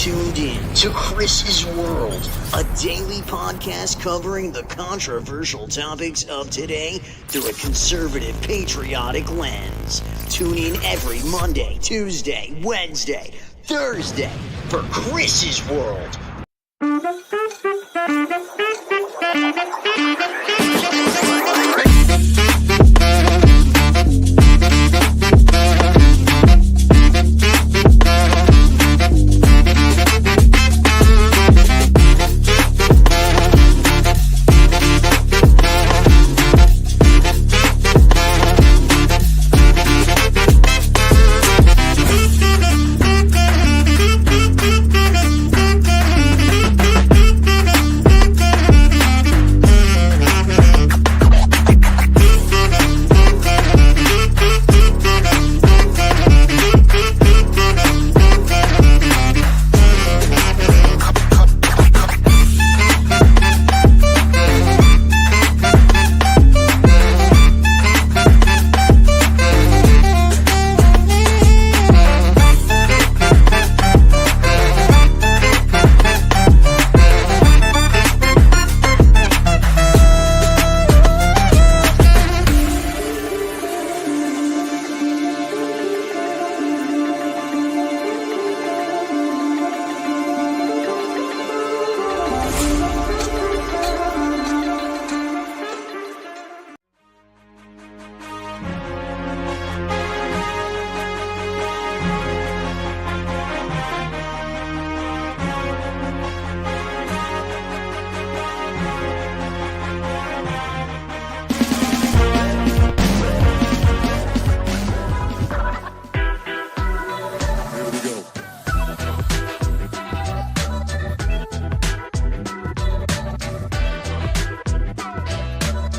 tuned in to Chris's World, a daily podcast covering the controversial topics of today through a conservative, patriotic lens. Tune in every Monday, Tuesday, Wednesday, Thursday for Chris's World.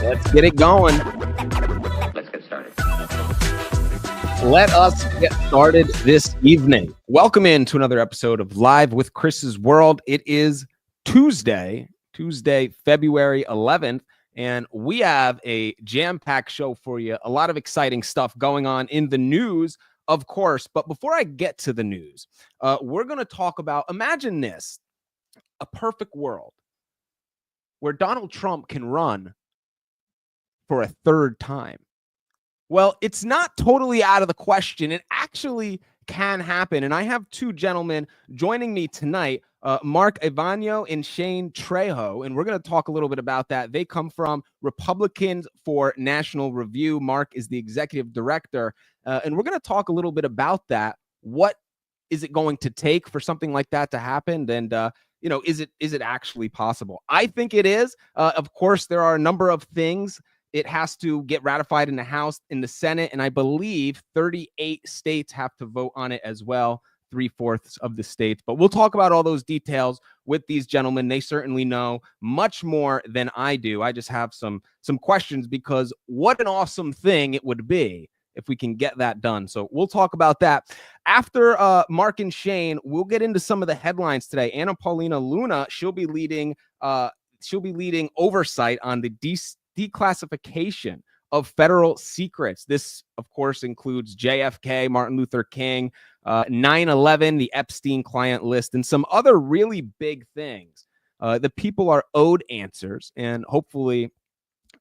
Let's get it going. Let's get started. Let us get started this evening. Welcome in to another episode of Live with Chris's World. It is Tuesday, February 11th, and we have a jam-packed show for you. A lot of exciting stuff going on in the news, of course. But before I get to the news, we're going to talk about, imagine this, a perfect world where Donald Trump can run for a third time. Well, it's not totally out of the question. It actually can happen. And I have two gentlemen joining me tonight, Mark Evano and Shane Trejo. And we're going to talk a little bit about that. They come from Republicans for National Review. Mark is the executive director. And we're going to talk a little bit about that. What is it going to take for something like that to happen? And, is it actually possible? I think it is. Of course, there are a number of things. It has to get ratified in the House, in the Senate, and I believe 38 states have to vote on it as well, 3/4 of the states. But we'll talk about all those details with these gentlemen. They certainly know much more than I do. I just have some questions because what an awesome thing it would be if we can get that done. So we'll talk about that. After Mark and Shane, we'll get into some of the headlines today. Anna Paulina Luna, she'll be leading oversight on the declassification of federal secrets. This, of course, includes JFK, Martin Luther King, 9/11, the Epstein client list, and some other really big things. The people are owed answers, and hopefully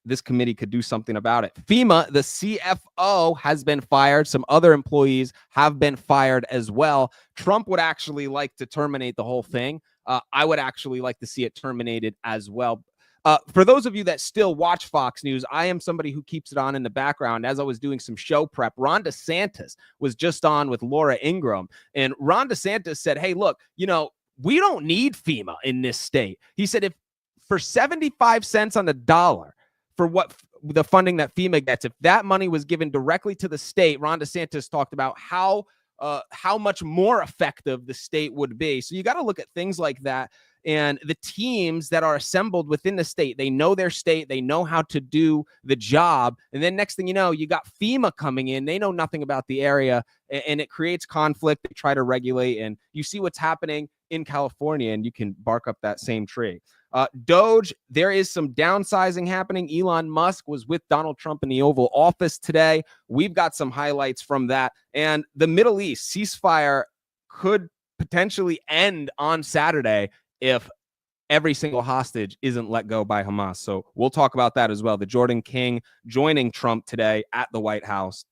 this committee could do something about it. FEMA, the CFO, has been fired. Some other employees have been fired as well. Trump would actually like to terminate the whole thing. I would actually like to see it terminated as well. For those of you that still watch Fox News, I am somebody who keeps it on in the background. As I was doing some show prep, Ron DeSantis was just on with Laura Ingraham, and Ron DeSantis said, hey, look, we don't need FEMA in this state. He said, if for 75 cents on the dollar for what the funding that FEMA gets, if that money was given directly to the state, Ron DeSantis talked about how much more effective the state would be. So you got to look at things like that. And the teams that are assembled within the state, they know their state, they know how to do the job. And then next thing you know, you got FEMA coming in. They know nothing about the area, and it creates conflict. They try to regulate, and you see what's happening in California, and you can bark up that same tree. Doge, there is some downsizing happening. Elon Musk was with Donald Trump in the Oval Office today. We've got some highlights from that. And the Middle East ceasefire could potentially end on Saturday if every single hostage isn't let go by Hamas. So we'll talk about that as well. The Jordan King joining Trump today at the White House.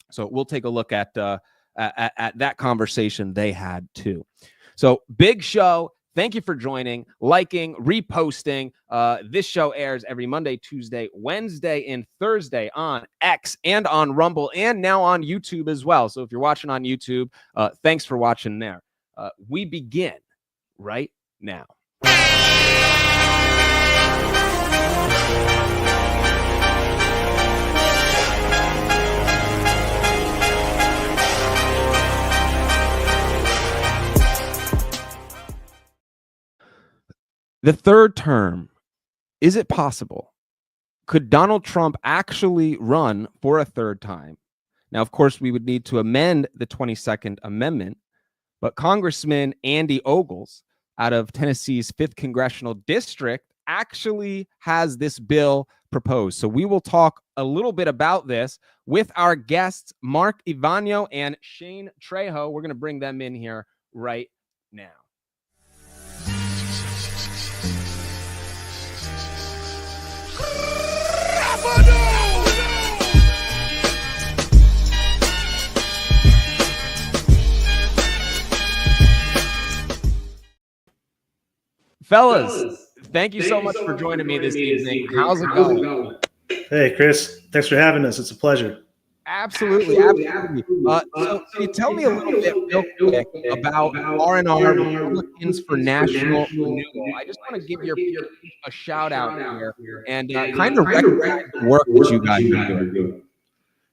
So we'll take a look at that conversation they had too. So big show. Thank you for joining, liking, reposting. This show airs every Monday, Tuesday, Wednesday, and Thursday on X and on Rumble and now on YouTube as well. So if you're watching on YouTube, thanks for watching there. We begin right now. The third term, is it possible? Could Donald Trump actually run for a third time? Now, of course, we would need to amend the 22nd Amendment, but Congressman Andy Ogles out of Tennessee's 5th Congressional District actually has this bill proposed. So we will talk a little bit about this with our guests, Mark Ivanyo and Shane Trejo. We're going to bring them in here right now. Fellas, thank you so much for joining me this evening. How's it going? Hey, Chris. Thanks for having us. It's a pleasure. Absolutely. So can you tell me a little bit real quick about R&R, Republicans for National Renewal? I just want to give your people a shout out here and kind of recognize the work that you guys are doing.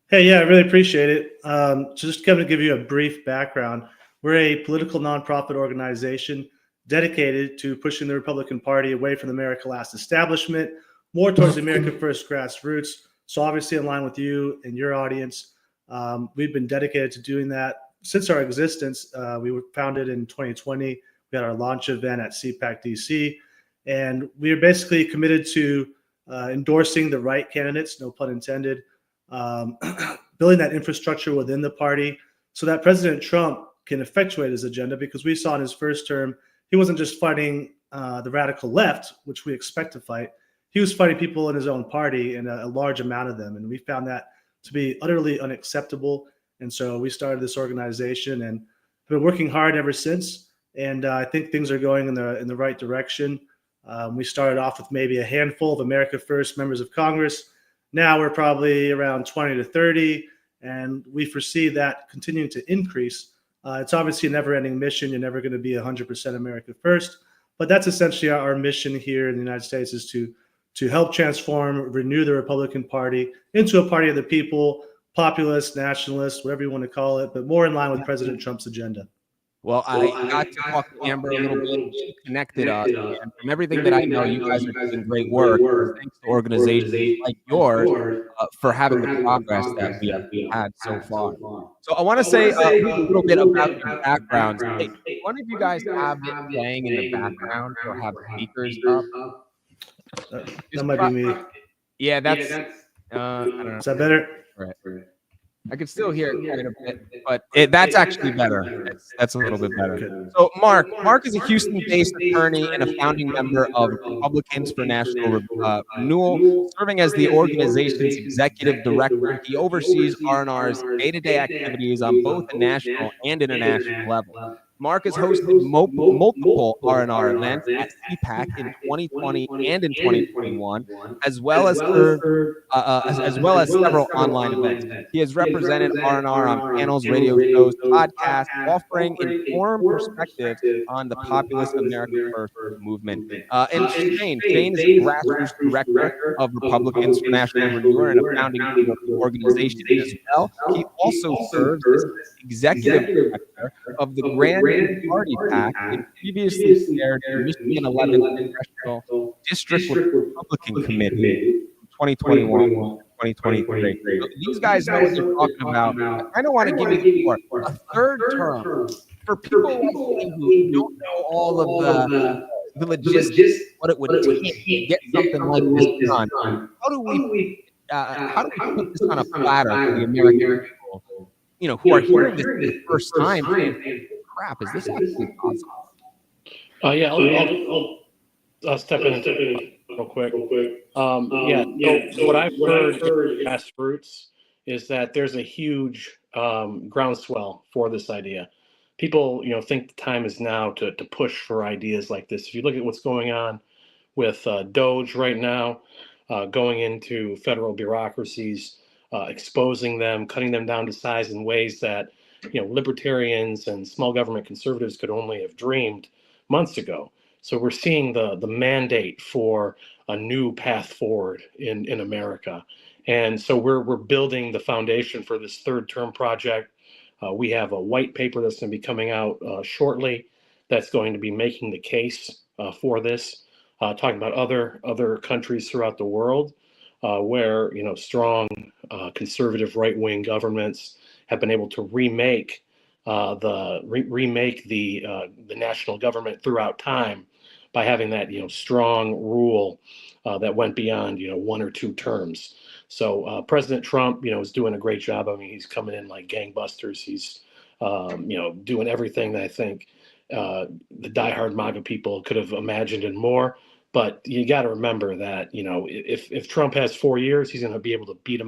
Hey, yeah, I really appreciate it. So just to give you a brief background, we're a political nonprofit organization dedicated to pushing the Republican Party away from the America Last establishment, more towards the America First grassroots. So obviously in line with you and your audience, we've been dedicated to doing that since our existence. We were founded in 2020. We had our launch event at CPAC DC, and we are basically committed to endorsing the right candidates, no pun intended, building that infrastructure within the party so that President Trump can effectuate his agenda, because we saw in his first term, he wasn't just fighting the radical left, which we expect to fight. He was fighting people in his own party, and a large amount of them. And we found that to be utterly unacceptable. And so we started this organization and been working hard ever since. And I think things are going in the right direction. We started off with maybe a handful of America First members of Congress. Now we're probably around 20 to 30, and we foresee that continuing to increase. It's obviously a never-ending mission. You're never going to be 100% America First, but that's essentially our mission here in the United States, is to help transform, renew the Republican Party into a party of the people, populist, nationalist, whatever you want to call it, but more in line with President Trump's agenda. Well, I got to talk to Amber a little bit. She connected us. And from everything that I know, you guys are doing great work. Thanks to organizations like yours for having the progress that we have had so far. So I want to say a little bit about your backgrounds. Hey, one of you guys have it playing in the background or have speakers up? That might be me. Yeah, that's I don't know. Is that better? Right. I can still hear it quite a bit, but that's actually better. That's a little bit better. So Mark is a Houston-based attorney and a founding member of Republicans for National Renewal, serving as the organization's executive director. He oversees R&R's day-to-day activities on both a national and international level. Mark has hosted multiple R&R events at CPAC in 2020 and in 2021, as well as several online events. He has represented R&R on panels, radio shows, podcasts, offering informed perspectives on the populist America First movement. And Shane is a grassroots director of Republicans for National Renewal and a founding member of the organization as well. He also serves as executive director of the Grand Party PAC and previously chaired the Michigan 11th Congressional District Republican Committee from 2021 to 2023. So these guys know what they're talking about. I kind of want to give you a third term for people like me who don't know all of the logistics, what it would take to get something like this done. How do we put this on a platter for the American people, who are hearing this for the first time? crap, is this actually possible? Yeah, I'll step in real quick. So what I've heard in grassroots is that there's a huge groundswell for this idea. People, think the time is now to push for ideas like this. If you look at what's going on with Doge right now, going into federal bureaucracies, exposing them, cutting them down to size in ways that libertarians and small government conservatives could only have dreamed months ago. So we're seeing the mandate for a new path forward in America, and so we're building the foundation for this third term project. We have a white paper that's going to be coming out shortly that's going to be making the case for this, talking about other countries throughout the world where strong conservative right-wing governments have been able to remake the national government throughout time by having that strong rule that went beyond 1 or 2 terms. So President Trump is doing a great job. I mean, he's coming in like gangbusters. He's doing everything that I think the diehard MAGA people could have imagined and more. But you got to remember that if Trump has 4 years, he's going to be able to beat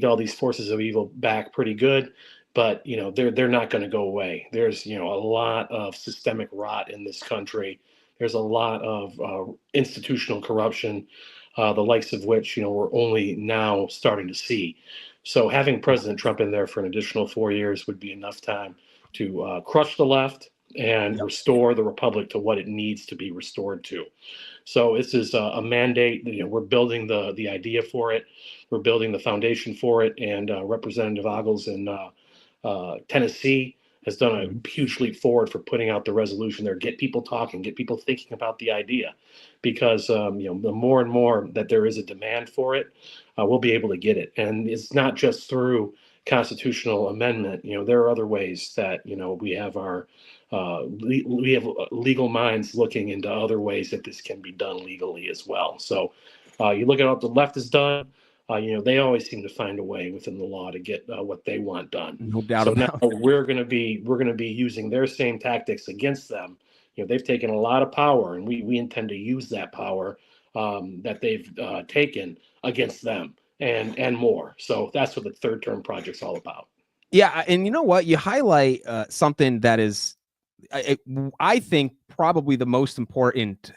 all these forces of evil back pretty good. But they're not going to go away. There's a lot of systemic rot in this country. There's a lot of institutional corruption, the likes of which we're only now starting to see. So having President Trump in there for an additional 4 years would be enough time to crush the left and restore the republic to what it needs to be restored to. So this is a mandate. We're building the idea for it. We're building the foundation for it. And Representative Ogles in Tennessee has done a huge leap forward for putting out the resolution there. Get people talking, get people thinking about the idea, because the more and more that there is a demand for it, we'll be able to get it. And it's not just through constitutional amendment. There are other ways that we have our we have legal minds looking into other ways that this can be done legally as well. So you look at what the left has done. They always seem to find a way within the law to get what they want done. No doubt so about now we're going to be using their same tactics against them. They've taken a lot of power, and we intend to use that power that they've taken against them and more. So that's what the third term project's all about. Yeah, and you know what? You highlight something that is, I think, probably the most important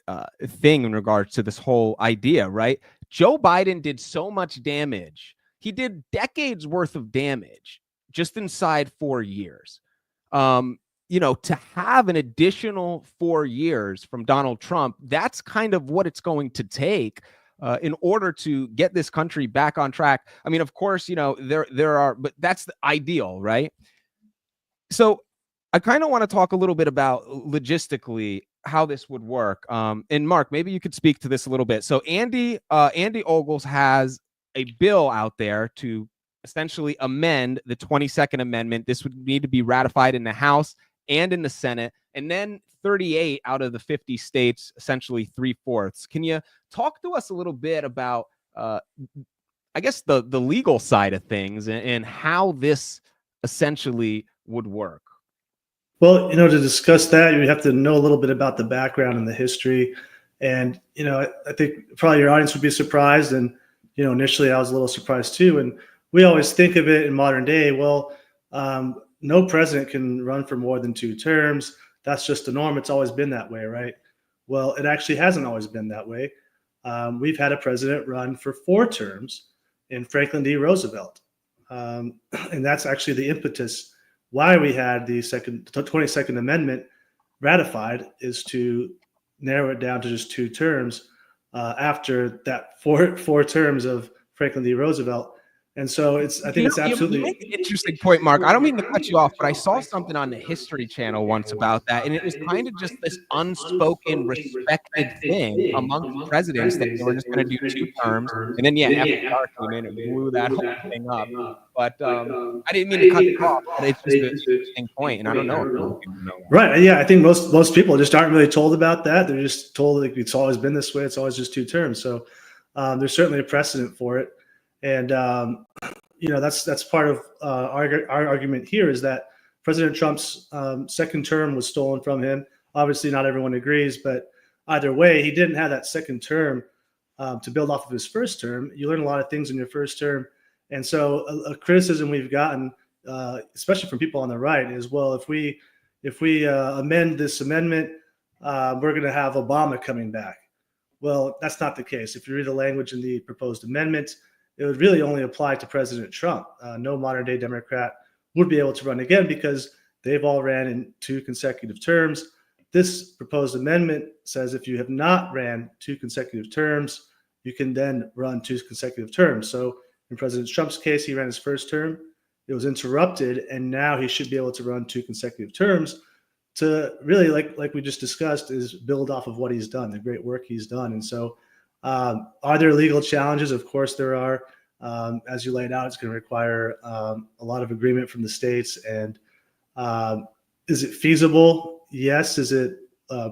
thing in regards to this whole idea, right? Joe Biden did so much damage. He did decades worth of damage just inside 4 years. To have an additional 4 years from Donald Trump, that's kind of what it's going to take in order to get this country back on track. I mean, of course, there are, but that's the ideal, right? So I kind of want to talk a little bit about logistically how this would work. And Mark, maybe you could speak to this a little bit. So Andy Ogles has a bill out there to essentially amend the 22nd Amendment. This would need to be ratified in the House and in the Senate, and then 38 out of the 50 states, essentially 3/4. Can you talk to us a little bit about, I guess, the legal side of things and how this essentially would work? Well, to discuss that, you have to know a little bit about the background and the history. And, I think probably your audience would be surprised. And, initially I was a little surprised too. And we always think of it in modern day, well, no president can run for more than 2 terms. That's just the norm. It's always been that way, right? Well, it actually hasn't always been that way. We've had a president run for 4 terms in Franklin D. Roosevelt. And that's actually the impetus why we had the 22nd Amendment ratified, is to narrow it down to just 2 terms after that four terms of Franklin D. Roosevelt. And so I think it's absolutely you make an interesting point, Mark. I don't mean to cut you off, but I saw something on the History Channel once about that, and it was kind of just this unspoken, respected thing among presidents that they were just going to do 2 terms, and then FDR came in and blew that whole thing up. But I didn't mean to cut you off, but it's just an interesting point, and I don't know. Right? Yeah, I think most people just aren't really told about that. They're just told like it's always been this way. It's always just 2 terms. So there's certainly a precedent for it. And that's part of our argument here, is that President Trump's second term was stolen from him. Obviously, not everyone agrees, but either way, he didn't have that second term to build off of his first term. You learn a lot of things in your first term. And so a criticism we've gotten, especially from people on the right, is, well, if we amend this amendment, we're going to have Obama coming back. Well, that's not the case. If you read the language in the proposed amendment, it would really only apply to President Trump. No modern day Democrat would be able to run again because they've all ran in 2 consecutive terms. This proposed amendment says if you have not ran 2 consecutive terms, you can then run 2 consecutive terms. So in President Trump's case, he ran his first term, it was interrupted, and now he should be able to run 2 consecutive terms to really, like we just discussed, is build off of what he's done, the great work he's done. And so are there legal challenges? Of course there are. As you laid out, it's going to require a lot of agreement from the states. And is it feasible? Yes. Is it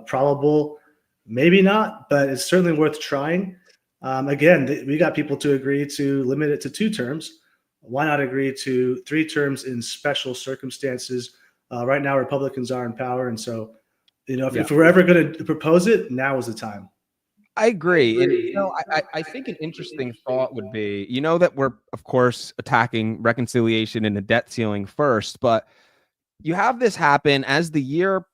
probable? Maybe not, but it's certainly worth trying. Again, we got people to agree to limit it to 2 terms. Why not agree to 3 terms in special circumstances? Right now, Republicans are in power. And so, if we're ever going to propose it, now is the time. I agree. And, I think an interesting thought would be, that we're, of course, attacking reconciliation and the debt ceiling first, but you have this happen as the year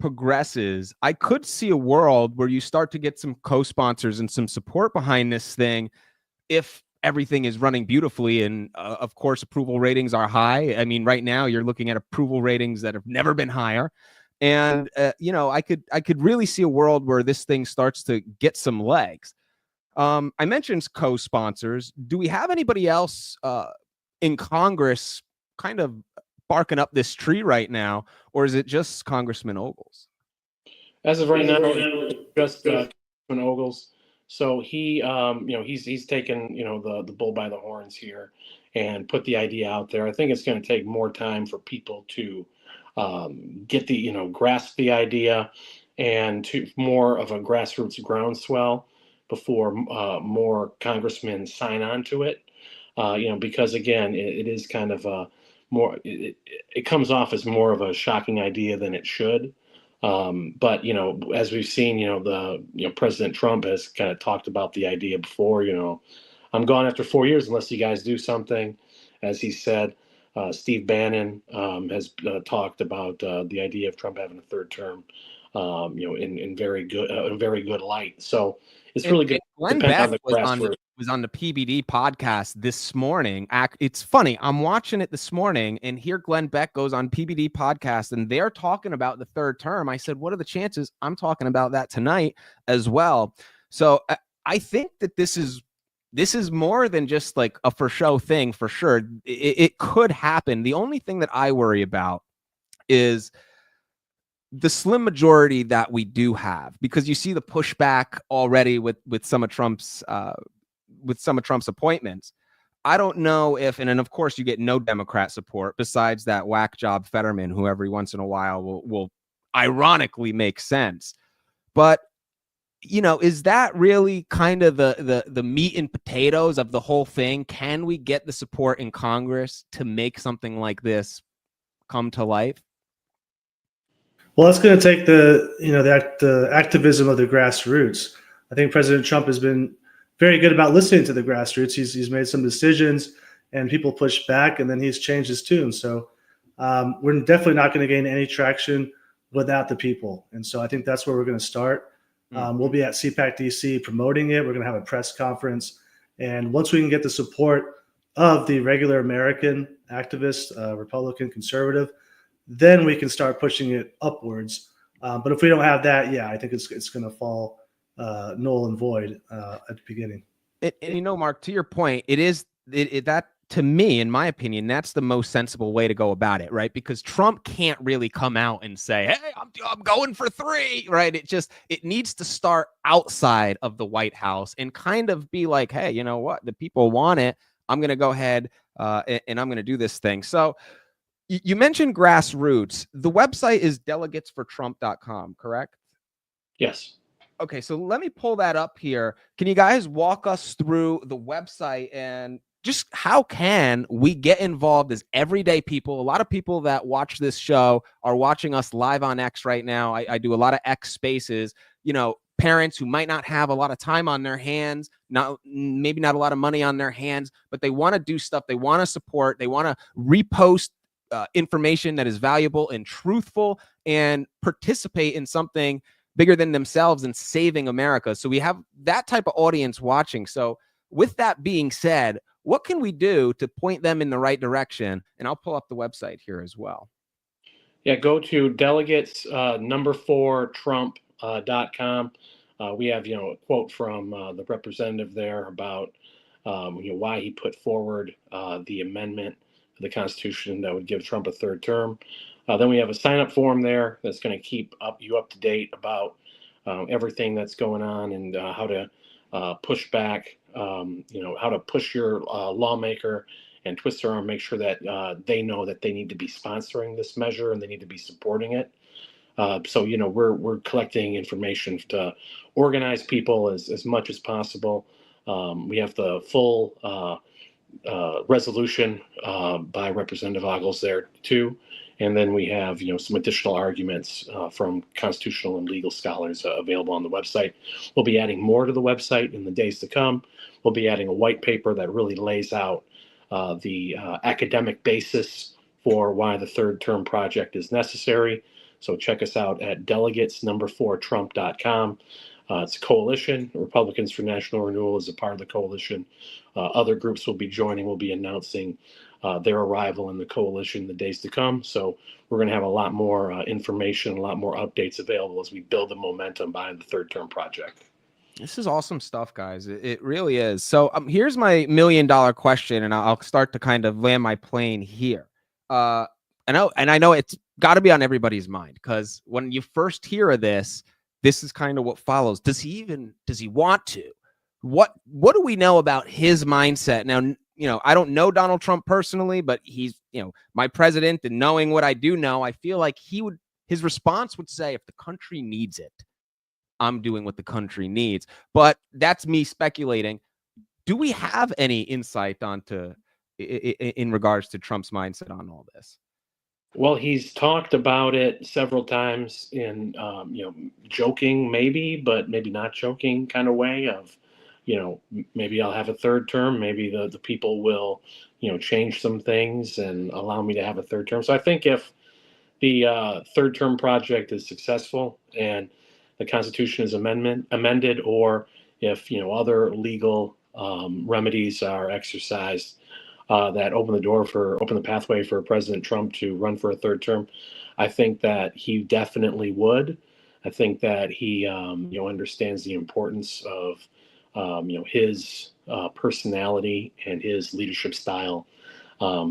progresses. I could see a world where you start to get some co-sponsors and some support behind this thing if everything is running beautifully. And of course, approval ratings are high. I mean, right now you're looking at approval ratings that have never been higher. And, I could really see a world where this thing starts to get some legs. I mentioned co-sponsors. Do we have anybody else in Congress kind of barking up this tree right now, or is it just Congressman Ogles? As of right now, just Congressman Ogles. So he, he's taken, the bull by the horns here and put the idea out there. I think it's going to take more time for people to get the, grasp the idea and to more of a grassroots groundswell before more congressmen sign on to it. Because again, it is kind of it comes off as more of a shocking idea than it should. But as we've seen, President Trump has kind of talked about the idea before. I'm gone after 4 years unless you guys do something, as he said. Steve Bannon has talked about the idea of Trump having a 3rd term, in very good light. So it's really good. Glenn Beck was on the PBD podcast this morning. It's funny. I'm watching it this morning, and here Glenn Beck goes on PBD podcast, and they're talking about the 3rd term. I said, what are the chances? I'm talking about that tonight as well. So I think that this is more than just like a for show thing. For sure, it could happen. The only thing that I worry about is the slim majority that we do have, because you see the pushback already with some of Trump's appointments. I don't know if, and then of course you get no Democrat support besides that whack job Fetterman, who every once in a while will ironically make sense. But is that really kind of the meat and potatoes of the whole thing? Can we get the support in Congress to make something like this come to life? Well, it's going to take the activism of the grassroots. I think President Trump has been very good about listening to the grassroots. He's made some decisions, and people push back, and then he's changed his tune. So we're definitely not going to gain any traction without the people. And so I think that's where we're going to start. We'll be at CPAC DC promoting it. We're going to have a press conference. And once we can get the support of the regular American activist, Republican, conservative, then we can start pushing it upwards. But if we don't have that, I think it's going to fall null and void at the beginning. And Mark, to your point, that to me, in my opinion, that's the most sensible way to go about it, right? Because Trump can't really come out and say, "Hey, I'm going for 3," right? It needs to start outside of the White House and kind of be like, "Hey, you know what? The people want it. I'm going to go ahead and I'm going to do this thing." So you mentioned grassroots. The website is delegatesfortrump.com, correct? Yes. Okay, so let me pull that up here. Can you guys walk us through the website and just how can we get involved as everyday people? A lot of people that watch this show are watching us live on X right now. I do a lot of X spaces, parents who might not have a lot of time on their hands, maybe not a lot of money on their hands, but they want to do stuff. They want to support. They want to repost information that is valuable and truthful and participate in something bigger than themselves and saving America. So we have that type of audience watching. So with that being said, what can we do to point them in the right direction? And I'll pull up the website here as well. Yeah, go to delegates number 4 Trump.com. We have, a quote from the representative there about why he put forward the amendment to the Constitution that would give Trump a third term. Then we have a sign-up form there that's going to keep you up to date about everything that's going on and how to push back, how to push your lawmaker and twist their arm, make sure that they know that they need to be sponsoring this measure and they need to be supporting it. So we're collecting information to organize people as much as possible. We have the full resolution by Representative Ogles there too, and then we have some additional arguments from constitutional and legal scholars available on the website. We'll be adding more to the website in the days to come. We'll be adding a white paper that really lays out the academic basis for why the third term project is necessary. So check us out at delegates number 4 Trump.com. It's a coalition. Republicans for National Renewal is a part of the coalition. Other groups will be joining. We'll be announcing their arrival in the coalition in the days to come. So we're going to have a lot more information, a lot more updates available as we build the momentum behind the third term project. This is awesome stuff, guys. It really is. So here's my $1 million question, and I'll start to kind of land my plane here. I know it's got to be on everybody's mind, because when you first hear of this is kind of what follows. Does he want to? What do we know about his mindset? Now, I don't know Donald Trump personally, but he's, my president, and knowing what I do know, I feel like his response would say, if the country needs it, I'm doing what the country needs. But that's me speculating. Do we have any insight in regards to Trump's mindset on all this? Well, he's talked about it several times in, joking maybe, but maybe not joking kind of way of, maybe I'll have a third term. Maybe the people will, change some things and allow me to have a third term. So I think if the third term project is successful and the Constitution is amended, or if, other legal remedies are exercised, that open the pathway for President Trump to run for a third term, I think that he definitely would. I think that he, understands the importance of, his personality and his leadership style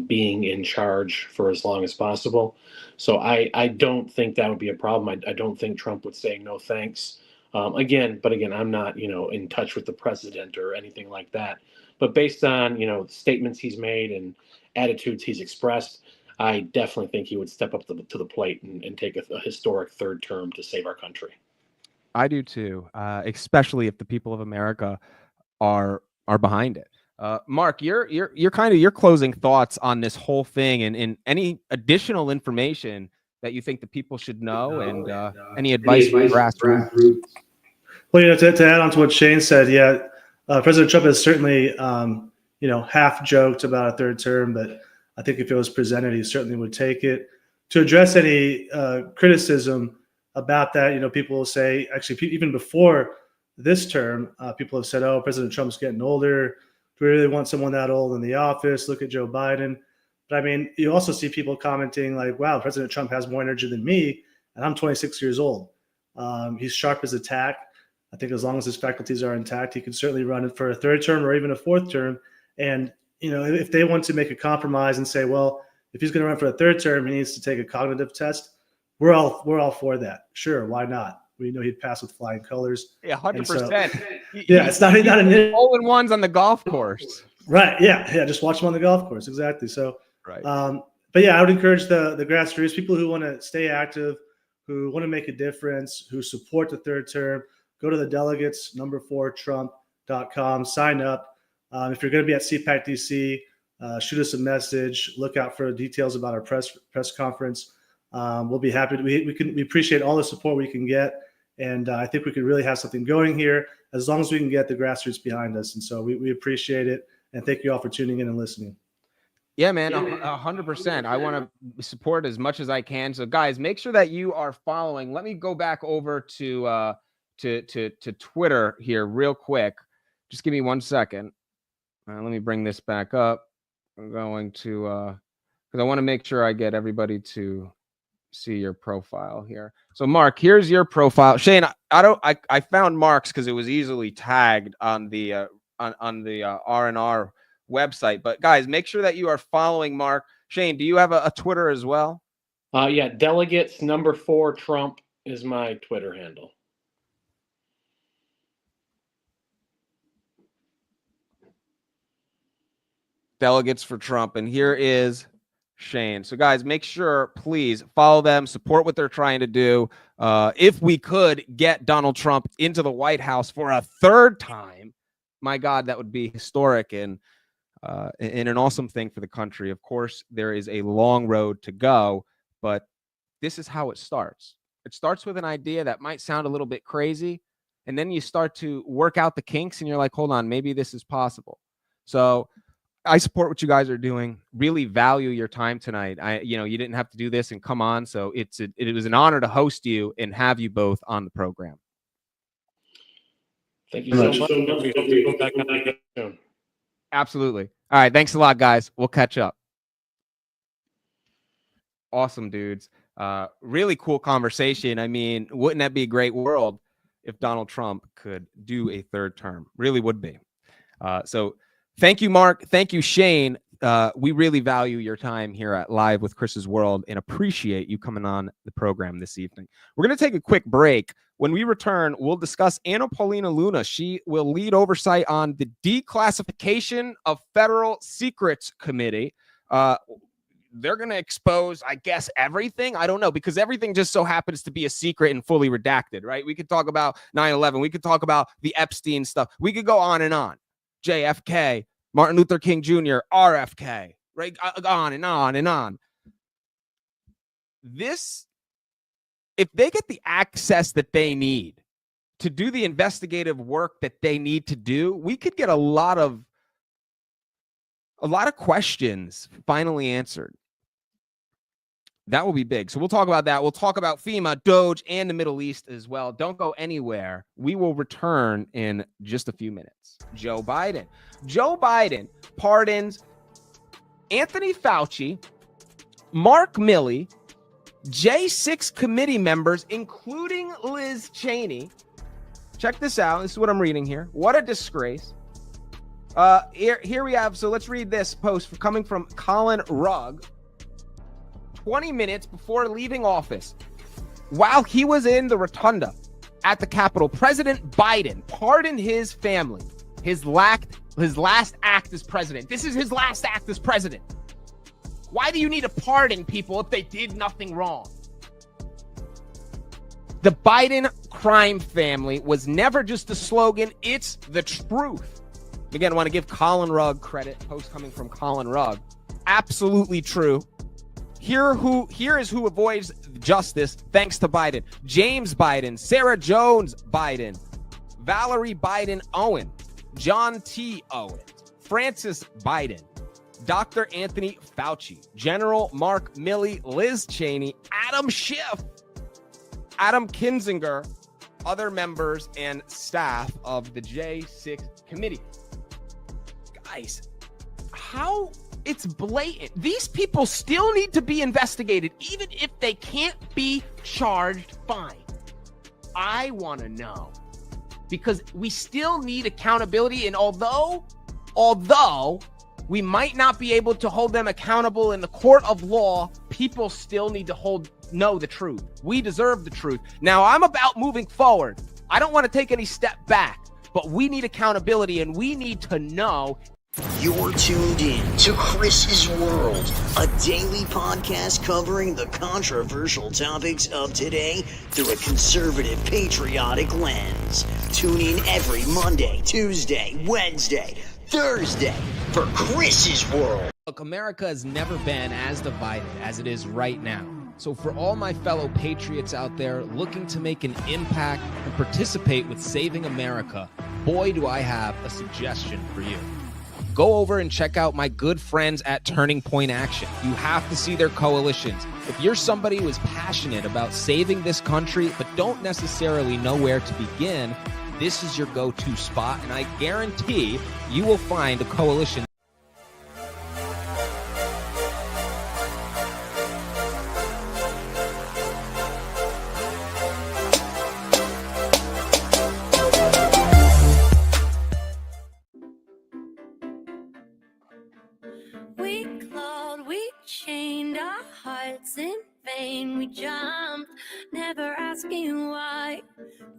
being in charge for as long as possible. So I don't think that would be a problem. I don't think Trump would say no thanks. Again, I'm not, in touch with the president or anything like that. But based on, statements he's made and attitudes he's expressed, I definitely think he would step up to the plate and take a historic third term to save our country. I do too, especially if the people of America are behind it. Mark, your closing thoughts on this whole thing, and any additional information that you think the people should know, and any advice for grassroots. Well, to add on to what Shane said, President Trump has certainly, half joked about a third term, but I think if it was presented, he certainly would take it. To address any criticism about that, people will say, actually, even before this term, people have said, oh, President Trump's getting older. Do we really want someone that old in the office? Look at Joe Biden. But I mean, you also see people commenting like, wow, President Trump has more energy than me, and I'm 26 years old. He's sharp as a tack. I think as long as his faculties are intact, he could certainly run it for a third term or even a fourth term. And, if they want to make a compromise and say, well, if he's going to run for a third term, he needs to take a cognitive test. We're all for that. Sure. Why not? We know he'd pass with flying colors. Yeah, 100%. So, it's not an hole-in-ones on the golf course. Right. Yeah. Just watch him on the golf course. Exactly. So, right. But yeah, I would encourage the grassroots, people who want to stay active, who want to make a difference, who support the third term, go to the delegates number 4 Trump.com, sign up. If you're going to be at CPAC DC, shoot us a message. Look out for details about our press conference. We'll be happy. We appreciate all the support we can get, and I think we could really have something going here as long as we can get the grassroots behind us. And so we appreciate it, and thank you all for tuning in and listening. Yeah, man, 100%. I want to support as much as I can. So, guys, make sure that you are following. Let me go back over to Twitter here real quick. Just give me 1 second. Let me bring this back up. I'm going to because I want to make sure I get everybody to see your profile here. So, Mark, here's your profile. Shane, I found Mark's because it was easily tagged on the R&R website. But guys, make sure that you are following Mark. Shane, do you have a Twitter as well? Yeah, delegates #4 Trump is my Twitter handle. Delegates for Trump. And here is Shane. So guys, make sure, please follow them, support what they're trying to do. If we could get Donald Trump into the White House for a third time, my God, that would be historic and an awesome thing for the country. Of course, there is a long road to go, but this is how it starts. It starts with an idea that might sound a little bit crazy, and then you start to work out the kinks, and you're like, hold on, maybe this is possible. So I support what you guys are doing. Really value your time tonight. You didn't have to do this and come on, so it was an honor to host you and have you both on the program. Thank you so much. We hope to go back on again soon. Absolutely. All right. Thanks a lot, guys. We'll catch up. Awesome, dudes. Really cool conversation. I mean, wouldn't that be a great world if Donald Trump could do a third term? Really would be. So thank you, Mark. Thank you, Shane. We really value your time here at Live with Chris's World and appreciate you coming on the program this evening. We're going to take a quick break. When we return, we'll discuss Anna Paulina Luna. She will lead oversight on the Declassification of Federal Secrets Committee. They're going to expose, I guess, everything. I don't know, because everything just so happens to be a secret and fully redacted, right? We could talk about 9/11. We could talk about the Epstein stuff. We could go on and on. JFK, Martin Luther King Jr., RFK, right? On and on and on. If they get the access that they need to do the investigative work that they need to do, we could get a lot of questions finally answered. That will be big. So we'll talk about that. We'll talk about FEMA, Doge, and the Middle East as well. Don't go anywhere. We will return in just a few minutes. Joe Biden. Joe Biden pardons Anthony Fauci, Mark Milley, J6 committee members, including Liz Cheney. Check this out. This is what I'm reading here. What a disgrace. Here we have, so let's read this post coming from Colin Rugg. 20 minutes before leaving office, while he was in the rotunda at the Capitol, President Biden pardoned his family, his last act as president. This is his last act as president. Why do you need to pardon people if they did nothing wrong? The Biden crime family was never just a slogan. It's the truth. Again, I want to give Colin Rugg credit. Post coming from Colin Rugg. Absolutely true. Here is who avoids justice thanks to Biden. James Biden, Sarah Jones Biden, Valerie Biden Owen, John T. Owen, Francis Biden, Dr. Anthony Fauci, General Mark Milley, Liz Cheney, Adam Schiff, Adam Kinzinger, other members and staff of the J6 committee. Guys, how it's blatant. These people still need to be investigated, even if they can't be charged, fine. I want to know, because we still need accountability. And although we might not be able to hold them accountable in the court of law, people still need to know the truth. We deserve the truth. Now, I'm about moving forward. I don't want to take any step back, but we need accountability, and we need to know. You're tuned in to Chris's World, a daily podcast covering the controversial topics of today through a conservative, patriotic lens. Tune in every Monday, Tuesday, Wednesday, Thursday for Chris's World. Look, America has never been as divided as it is right now. So for all my fellow patriots out there looking to make an impact and participate with saving America, boy, do I have a suggestion for you. Go over and check out my good friends at Turning Point Action. You have to see their coalitions. If you're somebody who is passionate about saving this country but don't necessarily know where to begin, this is your go-to spot, and I guarantee you will find a coalition. We clawed, we chained our hearts in vain. We jumped, never asking why.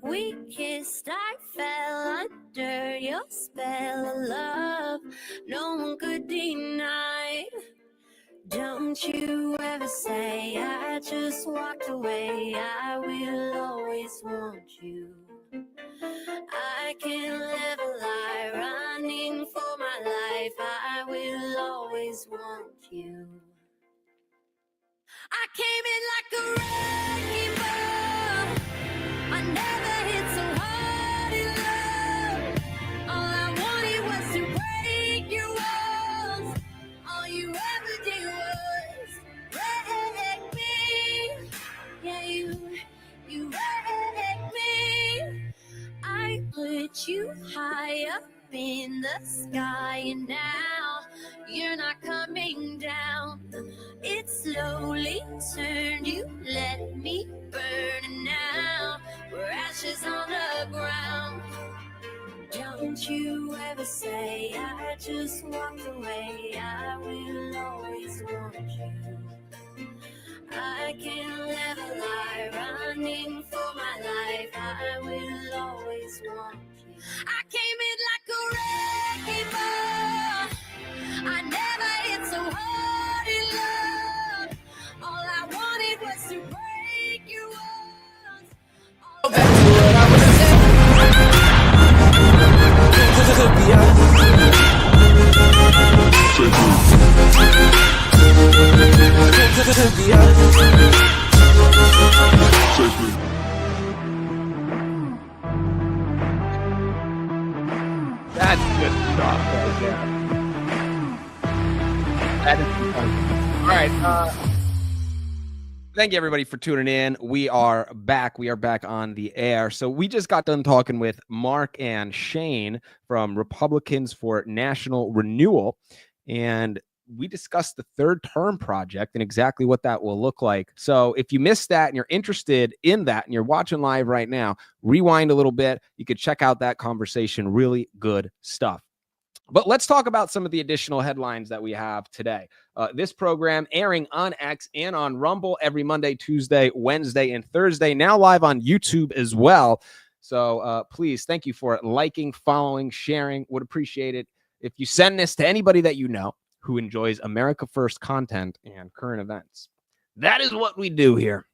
We kissed, I fell under your spell of love. No one could deny. Don't you ever say I just walked away. I will always want you. I can't live a lie, running for my life. I will always want you. I came in like a wrecking ball. I never hit so hard in love. All I wanted was to break your walls. All you ever did was wreck me. Yeah, you wrecked me. I put you high up in the sky, and now you're not coming down. It slowly turned, you let me burn, and now we're ashes on the ground. Don't you ever say I just walked away. I will always want you. I can't live a lie, running for my life. I will always want you. I came in like a wrecking ball. I never hit so hard in love. All I wanted was to break your walls. That's good stuff right there. That is fun. All right. Thank you, everybody, for tuning in. We are back. We are back on the air. So we just got done talking with Mark and Shane from Republicans for National Renewal, and we discussed the third term project and exactly what that will look like. So if you missed that and you're interested in that and you're watching live right now, rewind a little bit. You could check out that conversation. Really good stuff. But let's talk about some of the additional headlines that we have today. This program airing on X and on Rumble every Monday, Tuesday, Wednesday, and Thursday. Now live on YouTube as well. So please, thank you for liking, following, sharing. Would appreciate it if you send this to anybody that you know who enjoys America First content and current events. That is what we do here.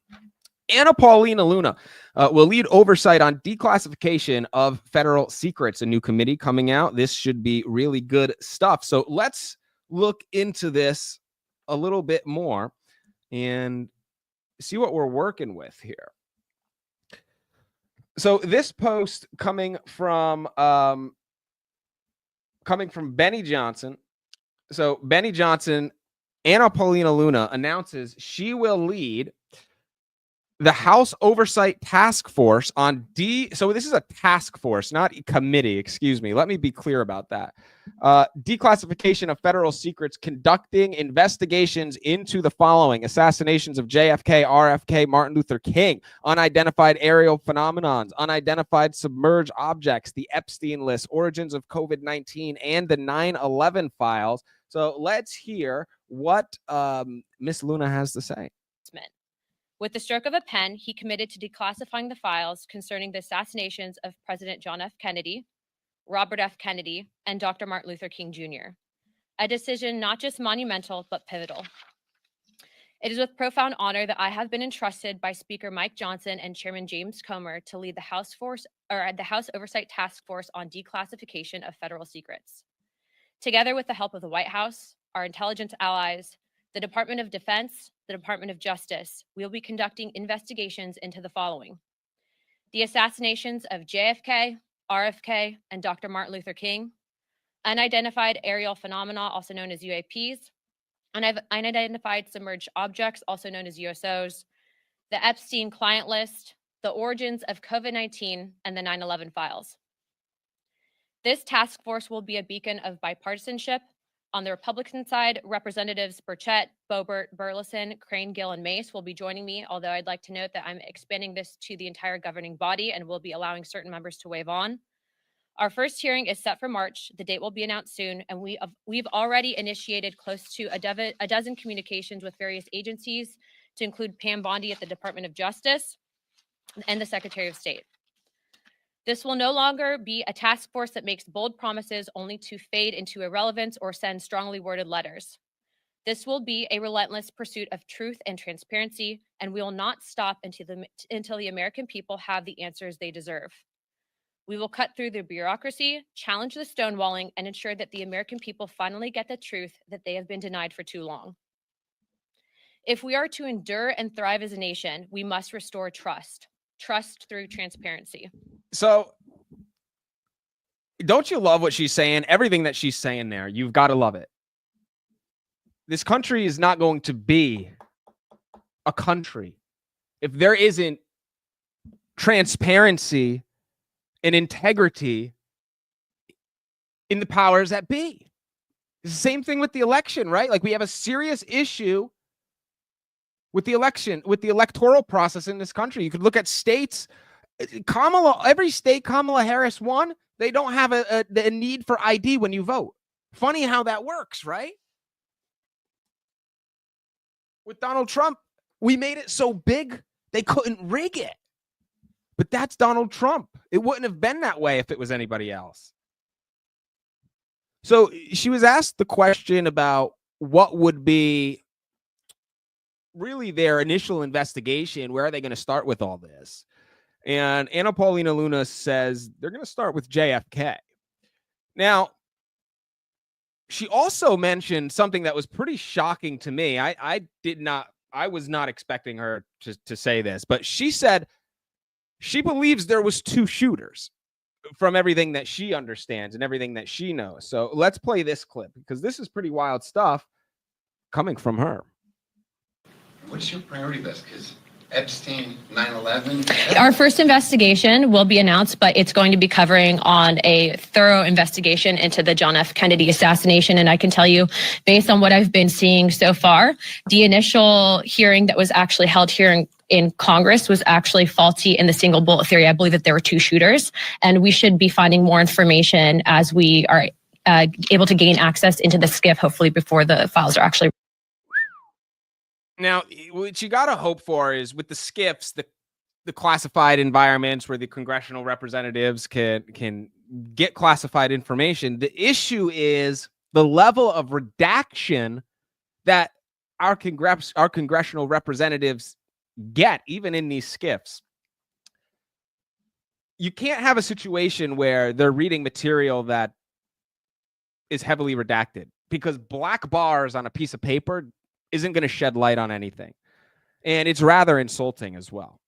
Anna Paulina Luna will lead oversight on declassification of federal secrets. A new committee coming out. This should be really good stuff. So let's look into this a little bit more and see what we're working with here. So this post coming from Benny Johnson. So Benny Johnson, Anna Paulina Luna announces she will lead the House Oversight Task Force on So this is a task force, not a committee. Excuse me. Let me be clear about that. Declassification of federal secrets, conducting investigations into the following: assassinations of JFK, RFK, Martin Luther King, unidentified aerial phenomenons, unidentified submerged objects, the Epstein list, origins of COVID-19, and the 9/11 files. So let's hear what Miss Luna has to say. With the stroke of a pen, he committed to declassifying the files concerning the assassinations of President John F. Kennedy, Robert F. Kennedy, and Dr. Martin Luther King Jr. A decision not just monumental, but pivotal. It is with profound honor that I have been entrusted by Speaker Mike Johnson and Chairman James Comer to lead the House Oversight Task Force on declassification of federal secrets. Together with the help of the White House, our intelligence allies, the Department of Defense, the Department of Justice, we will be conducting investigations into the following: the assassinations of JFK, RFK, and Dr. Martin Luther King, unidentified aerial phenomena, also known as UAPs, unidentified submerged objects, also known as USOs, the Epstein client list, the origins of COVID-19, and the 9/11 files. This task force will be a beacon of bipartisanship. On the Republican side, Representatives Burchett, Boebert, Burleson, Crane, Gill, and Mace will be joining me, although I'd like to note that I'm expanding this to the entire governing body and will be allowing certain members to waive on. Our first hearing is set for March. The date will be announced soon, and we've already initiated close to a dozen communications with various agencies, to include Pam Bondi at the Department of Justice and the Secretary of State. This will no longer be a task force that makes bold promises only to fade into irrelevance or send strongly worded letters. This will be a relentless pursuit of truth and transparency, and we will not stop until the American people have the answers they deserve. We will cut through the bureaucracy, challenge the stonewalling, and ensure that the American people finally get the truth that they have been denied for too long. If we are to endure and thrive as a nation, we must restore trust through transparency. So don't you love what she's saying? Everything that she's saying there, you've got to love it. This country is not going to be a country if there isn't transparency and integrity in the powers that be. It's the same thing with the election, right? Like, we have a serious issue with the election, with the electoral process in this country. You could look at states. Every state Kamala Harris won, they don't have a need for ID when you vote. Funny how that works, right? With Donald Trump, we made it so big they couldn't rig it. But that's Donald Trump. It wouldn't have been that way if it was anybody else. So she was asked the question about what would be really their initial investigation. Where are they going to start with all this? And Anna Paulina Luna says they're going to start with JFK. Now, she also mentioned something that was pretty shocking to me. I was not expecting her to say this, but she said she believes there was 2 shooters from everything that she understands and everything that she knows. So let's play this clip, because this is pretty wild stuff coming from her. What's your priority list? Because Epstein, 9/11. Our first investigation will be announced, but it's going to be covering on a thorough investigation into the John F. Kennedy assassination. And I can tell you, based on what I've been seeing so far, the initial hearing that was actually held here in Congress was actually faulty in the single bullet theory. I believe that there were 2 shooters, and we should be finding more information as we are able to gain access into the SCIF, hopefully before the files are actually. Now, what you got to hope for is with the SCIFs, the classified environments where the congressional representatives can get classified information. The issue is the level of redaction that our congressional representatives get, even in these SCIFs. You can't have a situation where they're reading material that is heavily redacted, because black bars on a piece of paper isn't going to shed light on anything. And it's rather insulting as well.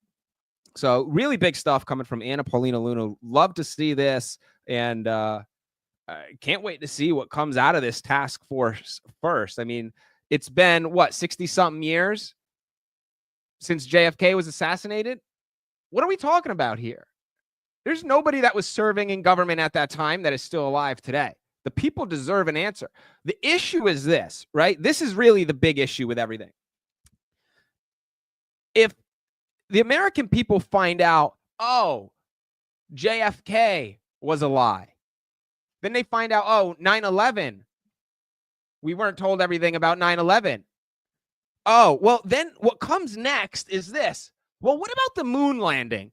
So really big stuff coming from Anna Paulina Luna. Love to see this. And can't wait to see what comes out of this task force first. I mean, it's been, 60-something years since JFK was assassinated? What are we talking about here? There's nobody that was serving in government at that time that is still alive today. The people deserve an answer. The issue is this, right? This is really the big issue with everything. If the American people find out, oh, JFK was a lie, then they find out, oh, 9/11, we weren't told everything about 9/11. Oh, well, then what comes next is this. Well, what about the moon landing?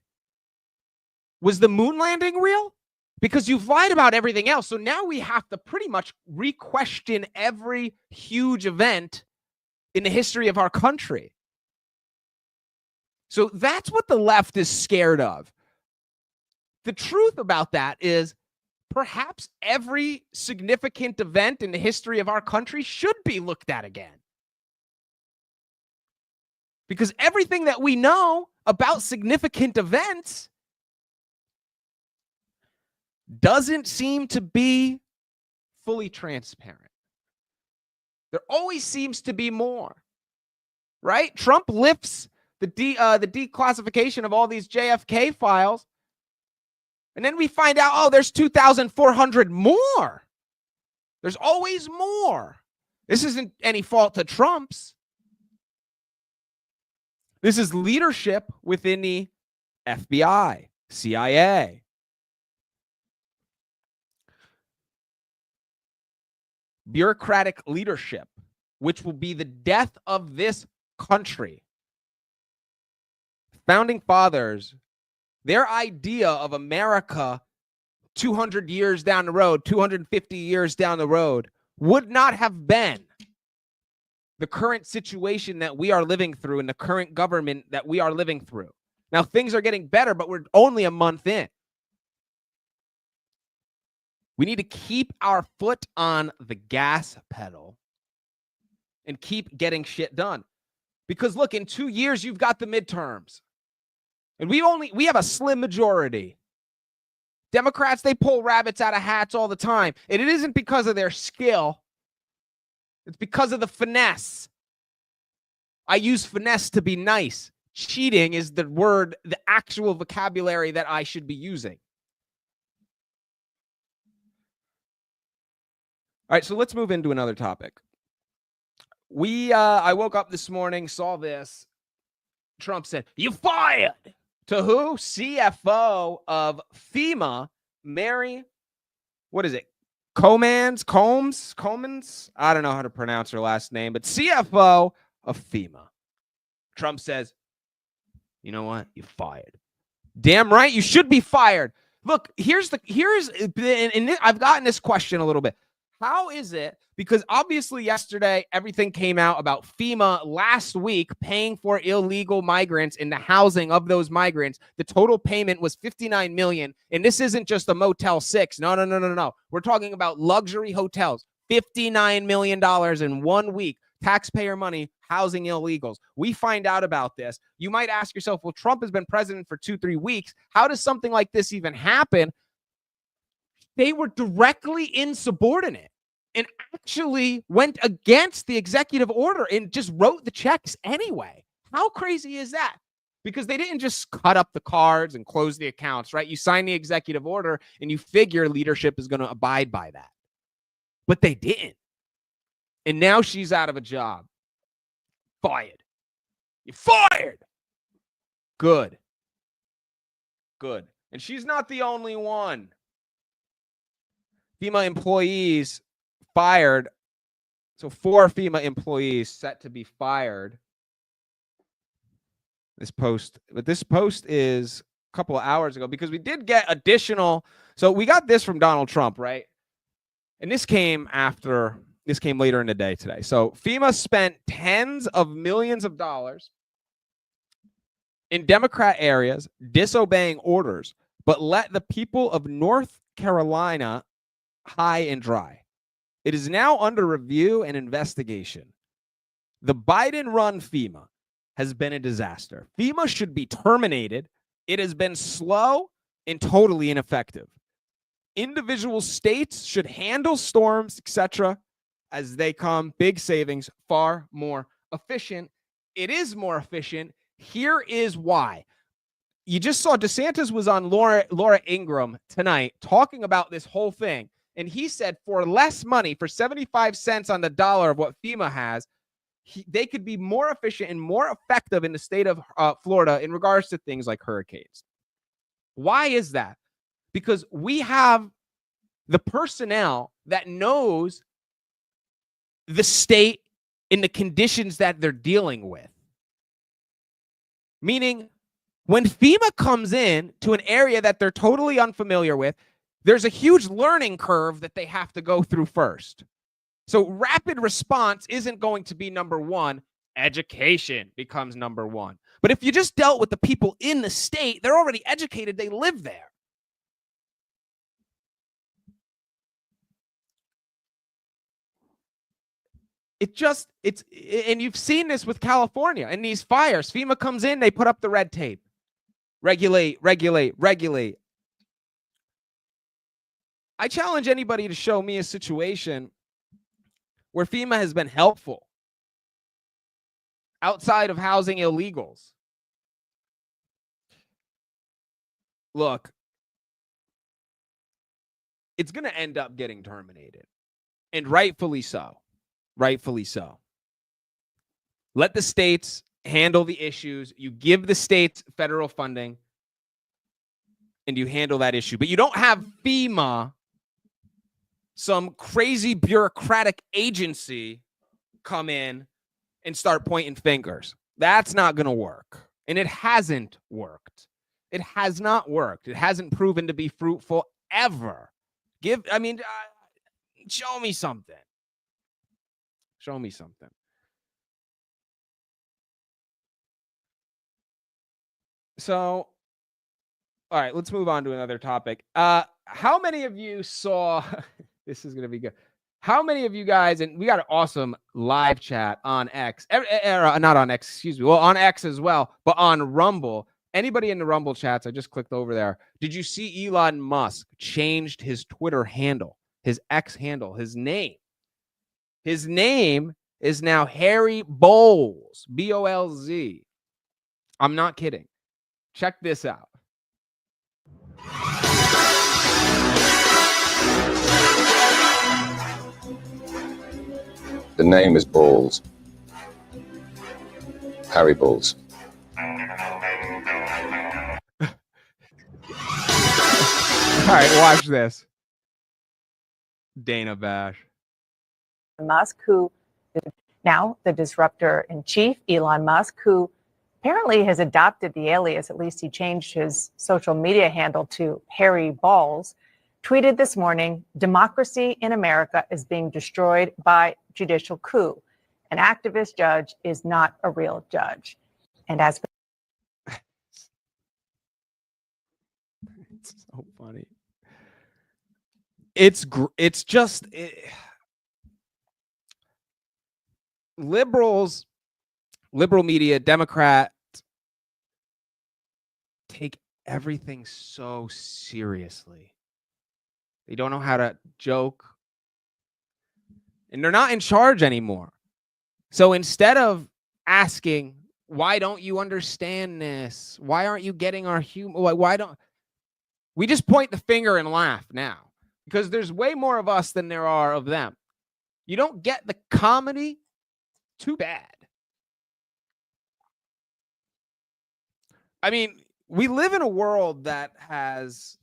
Was the moon landing real? Because you've lied about everything else. So now we have to pretty much re-question every huge event in the history of our country. So that's what the left is scared of. The truth about that is perhaps every significant event in the history of our country should be looked at again. Because everything that we know about significant events doesn't seem to be fully transparent. There always seems to be more, right? Trump lifts the declassification of all these JFK files, and then we find out, oh, there's 2,400 more. There's always more. This isn't any fault to Trump's. This is leadership within the FBI, CIA. Bureaucratic leadership, which will be the death of this country. Founding fathers, their idea of America 200 years down the road, 250 years down the road, would not have been the current situation that we are living through and the current government that we are living through. Now, things are getting better, but we're only a month in. We need to keep our foot on the gas pedal and keep getting shit done. Because look, in 2 years, you've got the midterms. And we have a slim majority. Democrats, they pull rabbits out of hats all the time. And it isn't because of their skill. It's because of the finesse. I use finesse to be nice. Cheating is the word, the actual vocabulary that I should be using. All right, so let's move into another topic. I woke up this morning, saw this. Trump said, "You fired." To who? CFO of FEMA, Mary, what is it? Combs? I don't know how to pronounce her last name, but CFO of FEMA. Trump says, "You know what? You're fired." Damn right, you should be fired. Look, and I've gotten this question a little bit. How is it? Because obviously yesterday, everything came out about FEMA last week paying for illegal migrants and the housing of those migrants. The total payment was $59 million. And this isn't just a Motel 6. No. We're talking about luxury hotels. $59 million in 1 week. Taxpayer money housing illegals. We find out about this. You might ask yourself, well, Trump has been president for 2-3 weeks. How does something like this even happen? They were directly insubordinate and actually went against the executive order and just wrote the checks anyway. How crazy is that? Because they didn't just cut up the cards and close the accounts, right? You sign the executive order and you figure leadership is going to abide by that. But they didn't. And now she's out of a job. Fired. You're fired. Good. And she's not the only one. FEMA employees fired. So 4 FEMA employees set to be fired. This post is a couple of hours ago because we did get additional. So we got this from Donald Trump, right? And this came later in the day today. So FEMA spent tens of millions of dollars in Democrat areas disobeying orders, but let the people of North Carolina high and dry. It is now under review and investigation. The Biden-run FEMA has been a disaster. FEMA should be terminated. It has been slow and totally ineffective. Individual states should handle storms, etc., as they come. Big savings, far more efficient. It is more efficient. Here is why. You just saw DeSantis was on Laura Ingraham tonight talking about this whole thing. And he said for less money, for 75 cents on the dollar of what FEMA has, they could be more efficient and more effective in the state of Florida in regards to things like hurricanes. Why is that? Because we have the personnel that knows the state and the conditions that they're dealing with. Meaning, when FEMA comes in to an area that they're totally unfamiliar with, there's a huge learning curve that they have to go through first. So rapid response isn't going to be number one. Education becomes number one. But if you just dealt with the people in the state, they're already educated. They live there. And you've seen this with California and these fires. FEMA comes in, they put up the red tape. Regulate. I challenge anybody to show me a situation where FEMA has been helpful outside of housing illegals. Look, it's going to end up getting terminated, and rightfully so. Rightfully so. Let the states handle the issues. You give the states federal funding, and you handle that issue. But you don't have FEMA, some crazy bureaucratic agency, come in and start pointing fingers. That's not going to work. And it hasn't worked. It has not worked. It hasn't proven to be fruitful ever. Show me something. Show me something. So, all right, let's move on to another topic. How many of you saw, this is going to be good. How many of you guys, and we got an awesome live chat on X, not on X, excuse me. Well, on X as well, but on Rumble. Anybody in the Rumble chats, I just clicked over there. Did you see Elon Musk changed his Twitter handle, his X handle, his name? His name is now Harry Bowles, B-O-L-Z. I'm not kidding. Check this out. The name is Bowles. Harry Bowles. All right, watch this. Dana Bash. Musk, who now the disruptor in chief, Elon Musk, who apparently has adopted the alias, at least he changed his social media handle to Harry Balls, tweeted this morning, "Democracy in America is being destroyed by judicial coup. An activist judge is not a real judge." And as it's so funny. It's just liberals, liberal media, Democrat take everything so seriously. They don't know how to joke. And they're not in charge anymore. So instead of asking, why don't you understand this? Why aren't you getting our humor? Why don't we just point the finger and laugh now? Because there's way more of us than there are of them. You don't get the comedy? Too bad. I mean, we live in a world that has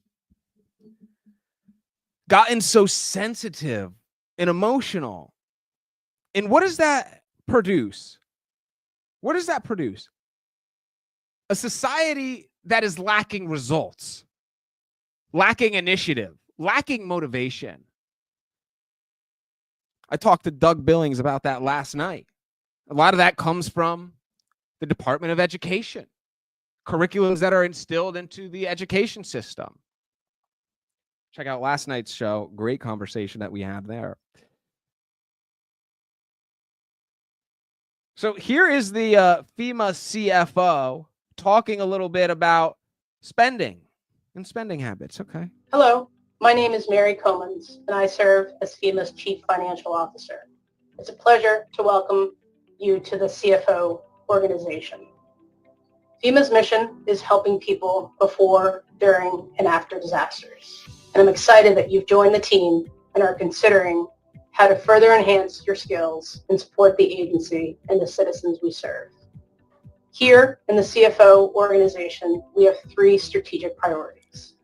gotten so sensitive and emotional. And what does that produce? What does that produce? A society that is lacking results, lacking initiative, lacking motivation. I talked to Doug Billings about that last night. A lot of that comes from the Department of Education, curriculums that are instilled into the education system. Check out last night's show. Great conversation that we had there. So here is the FEMA CFO talking a little bit about spending and spending habits. Okay. Hello, my name is Mary Comans, and I serve as FEMA's Chief Financial Officer. It's a pleasure to welcome you to the CFO organization. FEMA's mission is helping people before, during, and after disasters. And I'm excited that you've joined the team and are considering how to further enhance your skills and support the agency and the citizens we serve. Here in the CFO organization, we have 3 strategic priorities.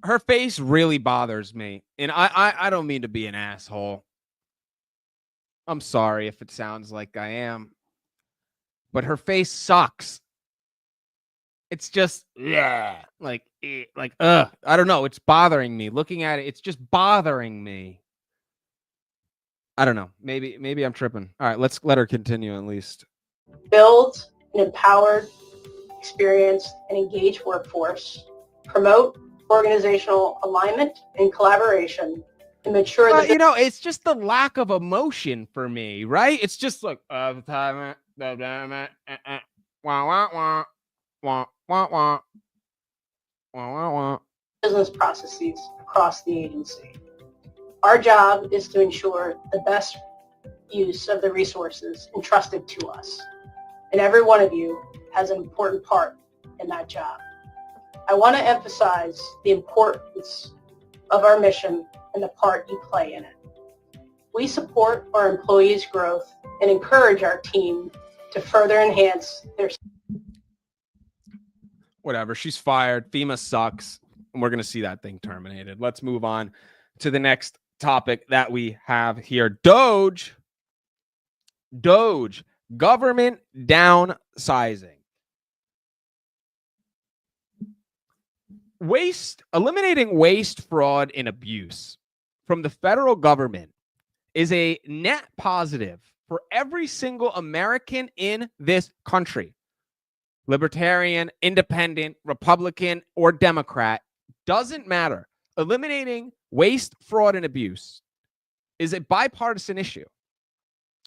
Her face really bothers me. And I don't mean to be an asshole. I'm sorry if it sounds like I am. But her face sucks. It's just, yeah, like, I don't know. It's bothering me. Looking at it, it's just bothering me. I don't know. Maybe I'm tripping. All right, let's let her continue at least. Build an empowered, experienced, and engaged workforce. Promote organizational alignment and collaboration. and make sure that you know, it's just the lack of emotion for me, right? It's just like business processes across the agency. Our job is to ensure the best use of the resources entrusted to us. And every one of you has an important part in that job. I want to emphasize the importance of our mission and the part you play in it. We support our employees' growth and encourage our team to further enhance their... Whatever, she's fired. FEMA sucks. And we're going to see that thing terminated. Let's move on to the next topic that we have here. Doge, government downsizing. Eliminating waste, fraud, and abuse from the federal government is a net positive for every single American in this country. Libertarian, independent, Republican, or Democrat, doesn't matter. Eliminating waste, fraud, and abuse is a bipartisan issue.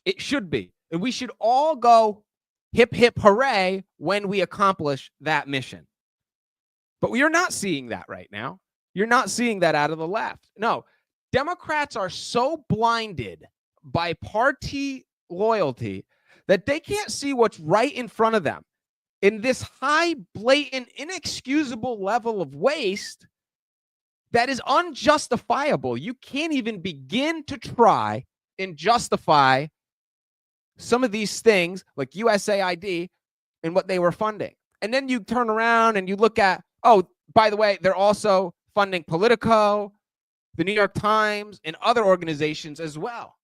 It should be. And we should all go hip, hip, hooray when we accomplish that mission. But we are not seeing that right now. You're not seeing that out of the left. No, Democrats are so blinded by party loyalty that they can't see what's right in front of them. In this high, blatant, inexcusable level of waste that is unjustifiable. You can't even begin to try and justify some of these things like USAID and what they were funding. And then you turn around and you look at, oh, by the way, they're also funding Politico, the New York Times, and other organizations as well.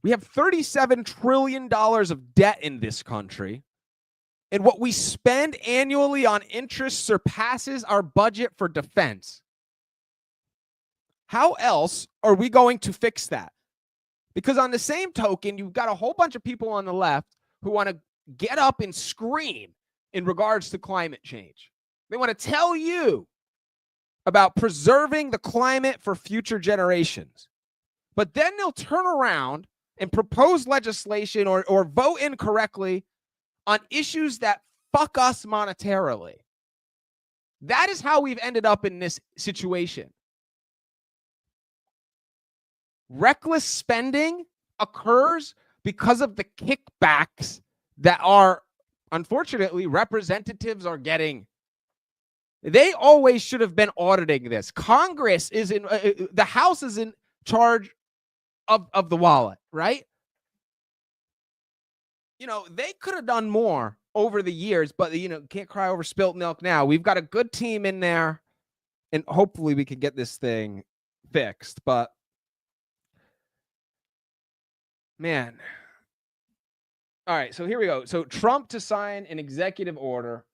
We have $37 trillion of debt in this country. And what we spend annually on interest surpasses our budget for defense. How else are we going to fix that? Because on the same token, you've got a whole bunch of people on the left who want to get up and scream in regards to climate change. They want to tell you about preserving the climate for future generations. But then they'll turn around and propose legislation or vote incorrectly on issues that fuck us monetarily. That is how we've ended up in this situation. Reckless spending occurs because of the kickbacks that are, unfortunately, representatives are getting. They always should have been auditing this. Congress is in, the House is in charge of the wallet, right? You know, they could have done more over the years, but, you know, can't cry over spilt milk now. We've got a good team in there, and hopefully we can get this thing fixed. But, man. All right, so here we go. So Trump to sign an executive order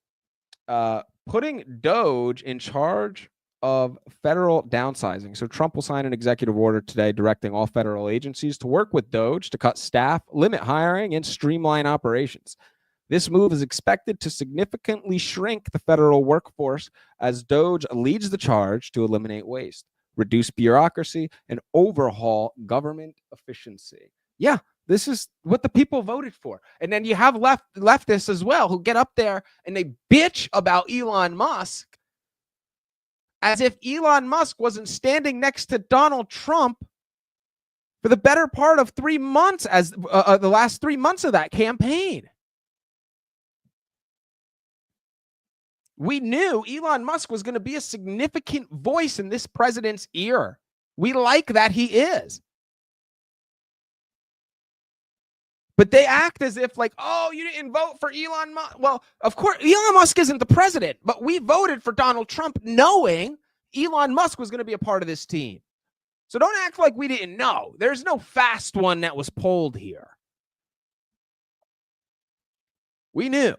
putting Doge in charge of federal downsizing. So Trump will sign an executive order today directing all federal agencies to work with Doge to cut staff, limit hiring, and streamline operations. This move is expected to significantly shrink the federal workforce as Doge leads the charge to eliminate waste, reduce bureaucracy, and overhaul government efficiency. Yeah, this is what the people voted for. And then you have leftists as well who get up there and they bitch about Elon Musk as if Elon Musk wasn't standing next to Donald Trump for the better part of 3 months, as the last 3 months of that campaign. We knew Elon Musk was going to be a significant voice in this president's ear. We like that he is. But they act as if like, oh, you didn't vote for Elon Musk. Well, of course, Elon Musk isn't the president, but we voted for Donald Trump knowing Elon Musk was going to be a part of this team. So don't act like we didn't know. There's no fast one that was polled here. We knew.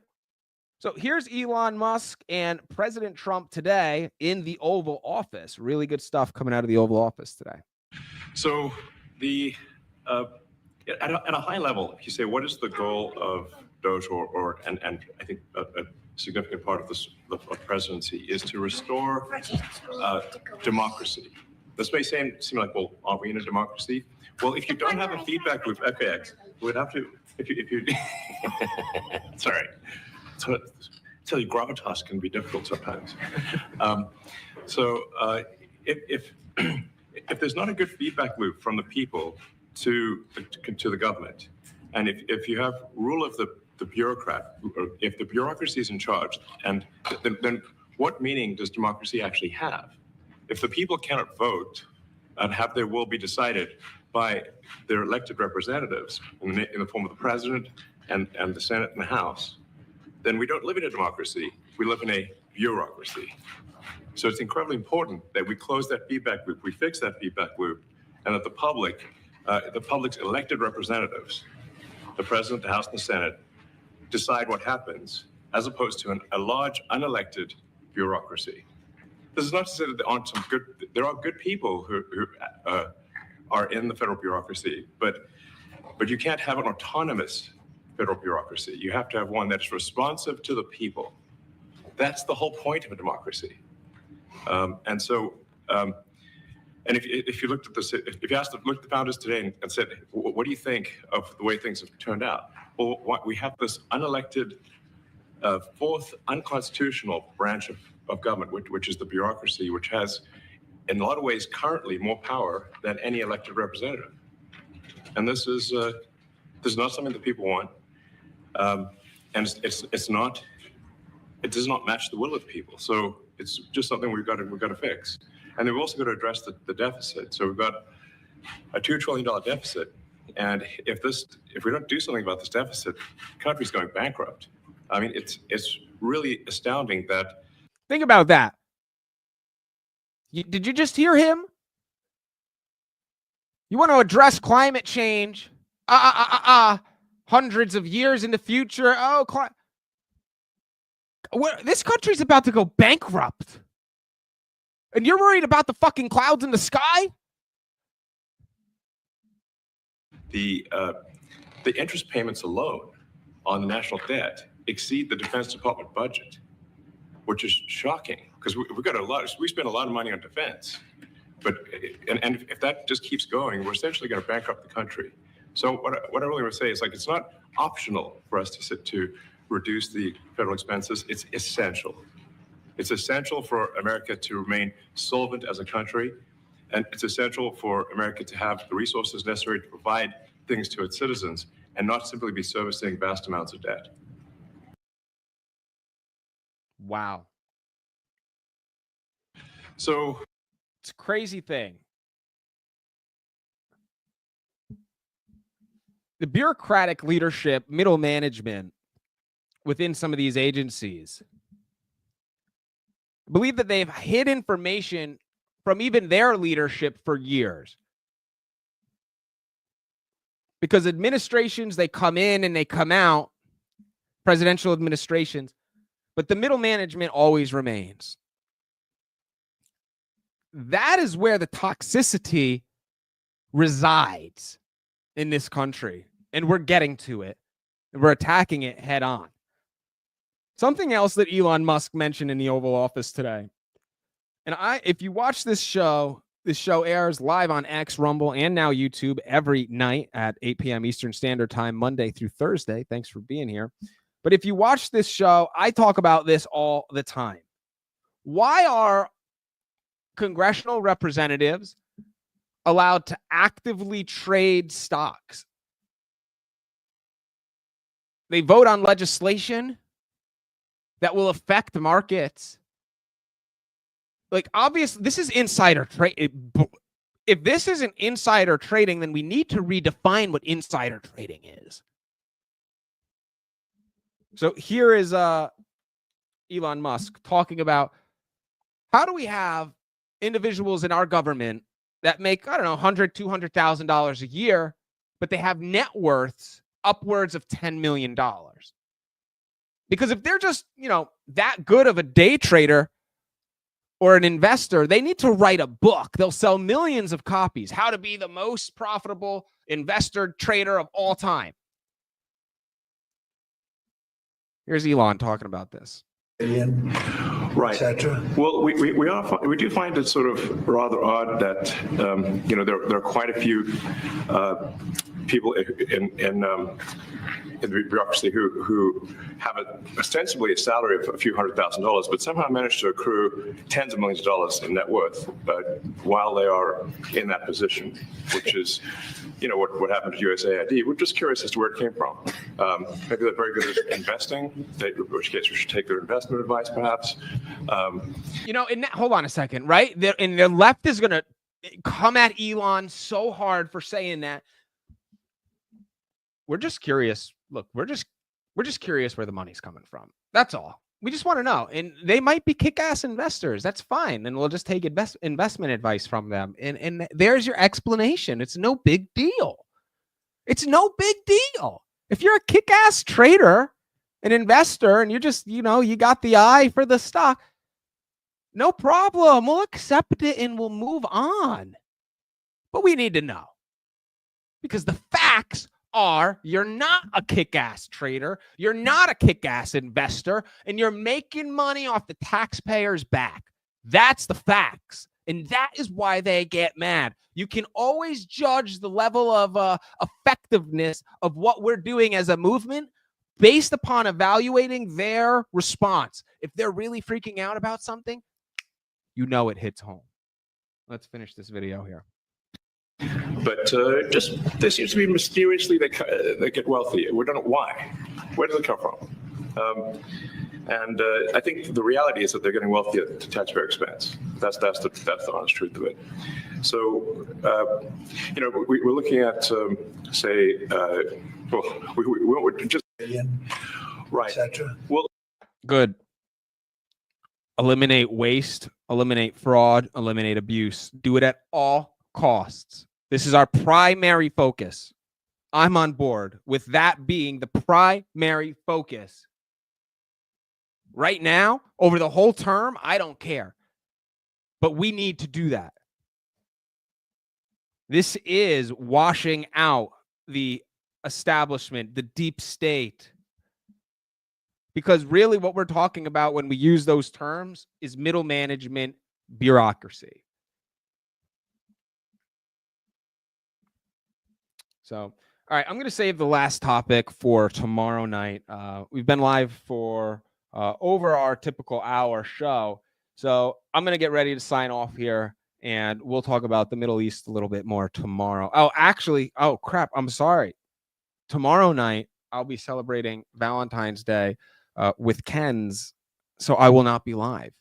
So here's Elon Musk and President Trump today in the Oval Office. Really good stuff coming out of the Oval Office today. So the at a high level, if you say what is the goal of Doge and I think significant part of the presidency is to restore democracy. This may seem like, well, aren't we in a democracy? Well, if you don't have a feedback loop, FAX, we'd have to, if you sorry. So, tell you gravitas can be difficult sometimes. If there's not a good feedback loop from the people to the government, and if you have rule of the bureaucrat, or if the bureaucracy is in charge, and then what meaning does democracy actually have? If the people cannot vote and have their will be decided by their elected representatives in the form of the president and the Senate and the House, then we don't live in a democracy. We live in a bureaucracy. So it's incredibly important that we close that feedback loop, we fix that feedback loop, and that the public's elected representatives, the president, the House, and the Senate, decide what happens, as opposed to a large unelected bureaucracy. This is not to say that there are good people who are in the federal bureaucracy, but you can't have an autonomous federal bureaucracy. You have to have one that's responsive to the people. That's the whole point of a democracy. And if you looked at this, if you asked looked at the founders today and said, what do you think of the way things have turned out? Well, we have this unelected, fourth unconstitutional branch of government, which is the bureaucracy, which has, in a lot of ways, currently more power than any elected representative. And this is not something that people want, and it does not match the will of people. So it's just something we've got to fix. And then we've also got to address the deficit. So we've got a $2 trillion deficit. And if we don't do something about this deficit, the country's going bankrupt. I mean, it's really astounding that. Think about that. Did you just hear him? You want to address climate change? Hundreds of years in the future. This country's about to go bankrupt. And you're worried about the fucking clouds in the sky? The interest payments alone on the national debt exceed the Defense Department budget, which is shocking because we spend a lot of money on defense. But if that just keeps going, we're essentially going to bankrupt the country. So what I really want to say is, like, it's not optional for us to reduce the federal expenses. It's essential. It's essential for America to remain solvent as a country, and it's essential for America to have the resources necessary to provide things to its citizens and not simply be servicing vast amounts of debt. Wow. So it's a crazy thing. The bureaucratic leadership, middle management within some of these agencies believe that they've hid information from even their leadership for years. Because administrations, they come in and they come out, presidential administrations, but the middle management always remains. That is where the toxicity resides in this country. And we're getting to it. We're attacking it head on. Something else that Elon Musk mentioned in the Oval Office today. And if you watch this show airs live on X, Rumble, and now YouTube every night at 8 p.m. Eastern Standard Time, Monday through Thursday. Thanks for being here. But if you watch this show, I talk about this all the time. Why are congressional representatives allowed to actively trade stocks? They vote on legislation that will affect markets. Like, obviously, this is insider trade. If this isn't insider trading, then we need to redefine what insider trading is. So here is Elon Musk talking about how do we have individuals in our government that make, I don't know, $100,000, $200,000 a year, but they have net worths upwards of $10 million. Because if they're just, that good of a day trader or an investor, they need to write a book. They'll sell millions of copies. How to be the most profitable investor trader of all time. Here's Elon talking about this. Right. Well, we do find it sort of rather odd that there are quite a few people in the bureaucracy who have ostensibly a salary of a few $100,000, but somehow manage to accrue tens of millions of dollars in net worth while they are in that position, which is, what happened to USAID. We're just curious as to where it came from. Maybe they're very good at investing, in which case we should take their investment advice, perhaps. Hold on a second, right? And the left is going to come at Elon so hard for saying that. We're just curious. Look, we're just curious where the money's coming from. That's all. We just want to know. And they might be kick-ass investors. That's fine. And we'll just take investment advice from them. And there's your explanation. It's no big deal. It's no big deal. If you're a kick-ass trader, an investor, and you're just, you got the eye for the stock, no problem. We'll accept it and we'll move on. But we need to know. Because the facts are you're not a kick-ass trader, you're not a kick-ass investor, and you're making money off the taxpayers' back. That's the facts. And that is why they get mad. You can always judge the level of effectiveness of what we're doing as a movement based upon evaluating their response. If they're really freaking out about something, it hits home. Let's finish this video here. But there seems to be mysteriously they get wealthy. We don't know why. Where does it come from? And I think the reality is that they're getting wealthy at taxpayer expense. That's the honest truth of it. So we're looking at we just right. Well, good. Eliminate waste, eliminate fraud, eliminate abuse. Do it at all costs. This is our primary focus. I'm on board with that being the primary focus. Right now, over the whole term, I don't care. But we need to do that. This is washing out the establishment, the deep state. Because really what we're talking about when we use those terms is middle management bureaucracy. So, all right, I'm going to save the last topic for tomorrow night. We've been live for over our typical hour show. So I'm going to get ready to sign off here, and we'll talk about the Middle East a little bit more tomorrow. Oh, crap. I'm sorry. Tomorrow night, I'll be celebrating Valentine's Day with Ken's, so I will not be live.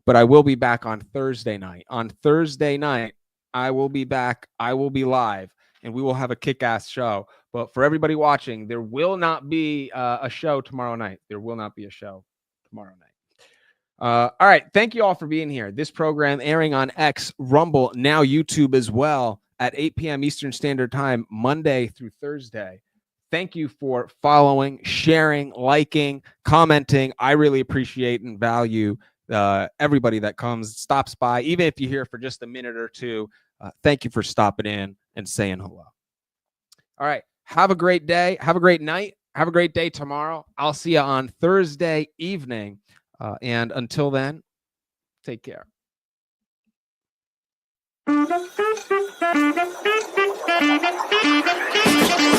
But I will be back on Thursday night. On Thursday night, I will be back. I will be live. And we will have a kick-ass show. But for everybody watching, there will not be a show tomorrow night. There will not be a show tomorrow night. All right. Thank you all for being here. This program airing on X, Rumble, now YouTube as well at 8 p.m. Eastern Standard Time, Monday through Thursday. Thank you for following, sharing, liking, commenting. I really appreciate and value everybody that stops by, even if you're here for just a minute or two. Thank you for stopping in and saying hello. All right. Have a great day. Have a great night. Have a great day tomorrow. I'll see you on Thursday evening. And until then, take care. Thank you.